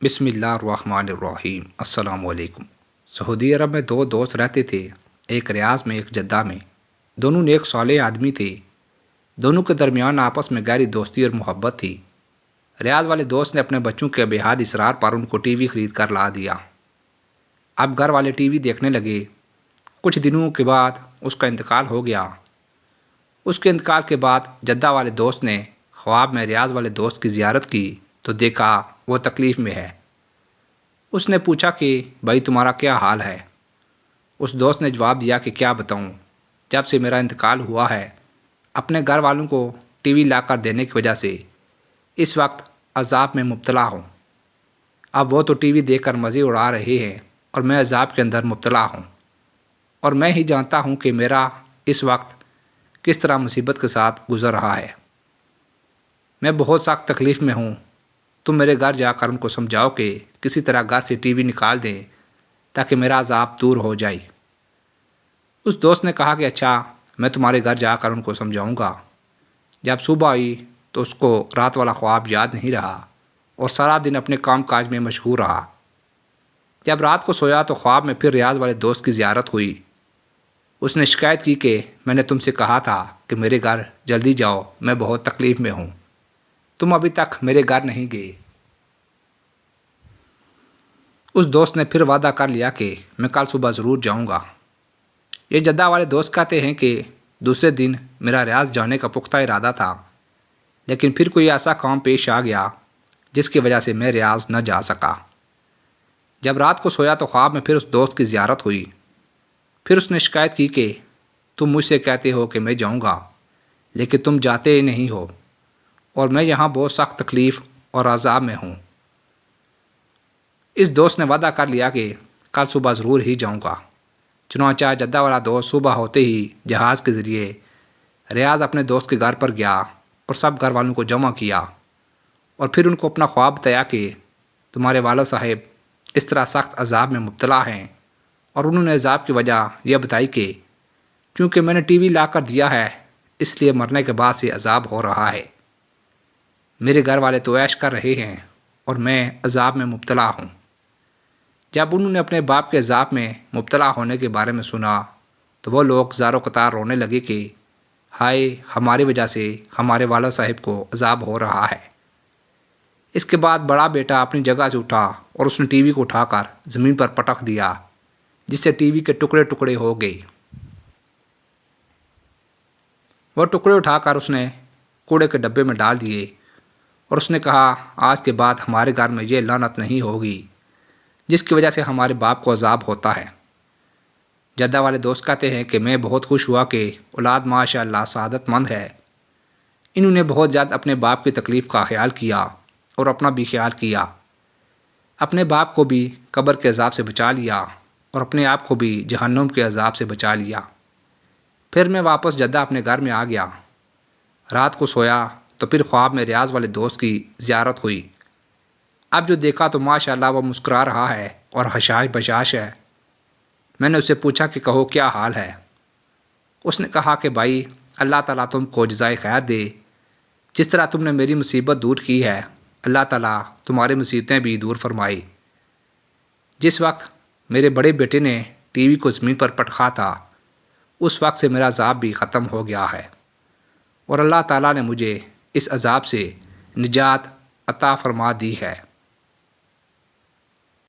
بسم اللہ الرحمن الرحیم۔ السلام علیکم۔ سعودی عرب میں دو دوست رہتے تھے، ایک ریاض میں ایک جدہ میں۔ دونوں نیک صالح آدمی تھے۔ دونوں کے درمیان آپس میں گہری دوستی اور محبت تھی۔ ریاض والے دوست نے اپنے بچوں کے بے حد اصرار پر ان کو ٹی وی خرید کر لا دیا۔ اب گھر والے ٹی وی دیکھنے لگے۔ کچھ دنوں کے بعد اس کا انتقال ہو گیا۔ اس کے انتقال کے بعد جدہ والے دوست نے خواب میں ریاض والے دوست کی زیارت کی تو دیکھا وہ تکلیف میں ہے۔ اس نے پوچھا کہ بھائی تمہارا کیا حال ہے؟ اس دوست نے جواب دیا کہ کیا بتاؤں، جب سے میرا انتقال ہوا ہے اپنے گھر والوں کو ٹی وی لا کر دینے کی وجہ سے اس وقت عذاب میں مبتلا ہوں۔ اب وہ تو ٹی وی دیکھ کر مزے اڑا رہے ہیں اور میں عذاب کے اندر مبتلا ہوں، اور میں ہی جانتا ہوں کہ میرا اس وقت کس طرح مصیبت کے ساتھ گزر رہا ہے۔ میں بہت سخت تکلیف میں ہوں۔ تم میرے گھر جا کر ان کو سمجھاؤ کہ کسی طرح گھر سے ٹی وی نکال دیں تاکہ میرا عذاب دور ہو جائے۔ اس دوست نے کہا کہ اچھا، میں تمہارے گھر جا کر ان کو سمجھاؤں گا۔ جب صبح آئی تو اس کو رات والا خواب یاد نہیں رہا اور سارا دن اپنے کام کاج میں مشغول رہا۔ جب رات کو سویا تو خواب میں پھر ریاض والے دوست کی زیارت ہوئی۔ اس نے شکایت کی کہ میں نے تم سے کہا تھا کہ میرے گھر جلدی جاؤ، میں بہت تکلیف میں ہوں، تم ابھی تک میرے گھر نہیں گئے۔ اس دوست نے پھر وعدہ کر لیا کہ میں کل صبح ضرور جاؤں گا۔ یہ جدہ والے دوست کہتے ہیں کہ دوسرے دن میرا ریاض جانے کا پختہ ارادہ تھا، لیکن پھر کوئی ایسا کام پیش آ گیا جس کی وجہ سے میں ریاض نہ جا سکا۔ جب رات کو سویا تو خواب میں پھر اس دوست کی زیارت ہوئی۔ پھر اس نے شکایت کی کہ تم مجھ سے کہتے ہو کہ میں جاؤں گا، لیکن تم جاتے ہی نہیں ہو، اور میں یہاں بہت سخت تکلیف اور عذاب میں ہوں۔ اس دوست نے وعدہ کر لیا کہ کل صبح ضرور ہی جاؤں گا۔ چنانچہ جدہ والا دوست صبح ہوتے ہی جہاز کے ذریعے ریاض اپنے دوست کے گھر پر گیا اور سب گھر والوں کو جمع کیا، اور پھر ان کو اپنا خواب بتایا کہ تمہارے والد صاحب اس طرح سخت عذاب میں مبتلا ہیں، اور انہوں نے عذاب کی وجہ یہ بتائی کہ چونکہ میں نے ٹی وی لا کر دیا ہے اس لیے مرنے کے بعد سے عذاب ہو رہا ہے۔ میرے گھر والے تو عیش کر رہے ہیں اور میں عذاب میں مبتلا ہوں۔ جب انہوں نے اپنے باپ کے عذاب میں مبتلا ہونے کے بارے میں سنا تو وہ لوگ زار و قطار رونے لگے کہ ہائے، ہماری وجہ سے ہمارے والد صاحب کو عذاب ہو رہا ہے۔ اس کے بعد بڑا بیٹا اپنی جگہ سے اٹھا اور اس نے ٹی وی کو اٹھا کر زمین پر پٹک دیا، جس سے ٹی وی کے ٹکڑے ٹکڑے ہو گئے۔ وہ ٹکڑے اٹھا کر اس نے کوڑے کے ڈبے میں ڈال دیے، اور اس نے کہا آج کے بعد ہمارے گھر میں یہ لعنت نہیں ہوگی جس کی وجہ سے ہمارے باپ کو عذاب ہوتا ہے۔ جدہ والے دوست کہتے ہیں کہ میں بہت خوش ہوا کہ اولاد ماشاء اللہ سعادت مند ہے۔ انہوں نے بہت زیادہ اپنے باپ کی تکلیف کا خیال کیا اور اپنا بھی خیال کیا۔ اپنے باپ کو بھی قبر کے عذاب سے بچا لیا اور اپنے آپ کو بھی جہنم کے عذاب سے بچا لیا۔ پھر میں واپس جدہ اپنے گھر میں آ گیا۔ رات کو سویا تو پھر خواب میں ریاض والے دوست کی زیارت ہوئی۔ اب جو دیکھا تو ماشاءاللہ وہ مسکرا رہا ہے اور حشاش بشاش ہے۔ میں نے اسے پوچھا کہ کہو کیا حال ہے؟ اس نے کہا کہ بھائی، اللہ تعالیٰ تم کو جزائے خیر دے، جس طرح تم نے میری مصیبت دور کی ہے اللہ تعالیٰ تمہاری مصیبتیں بھی دور فرمائی۔ جس وقت میرے بڑے بیٹے نے ٹی وی کو زمین پر پٹکا تھا اس وقت سے میرا عذاب بھی ختم ہو گیا ہے، اور اللہ تعالیٰ نے مجھے اس عذاب سے نجات عطا فرما دی ہے۔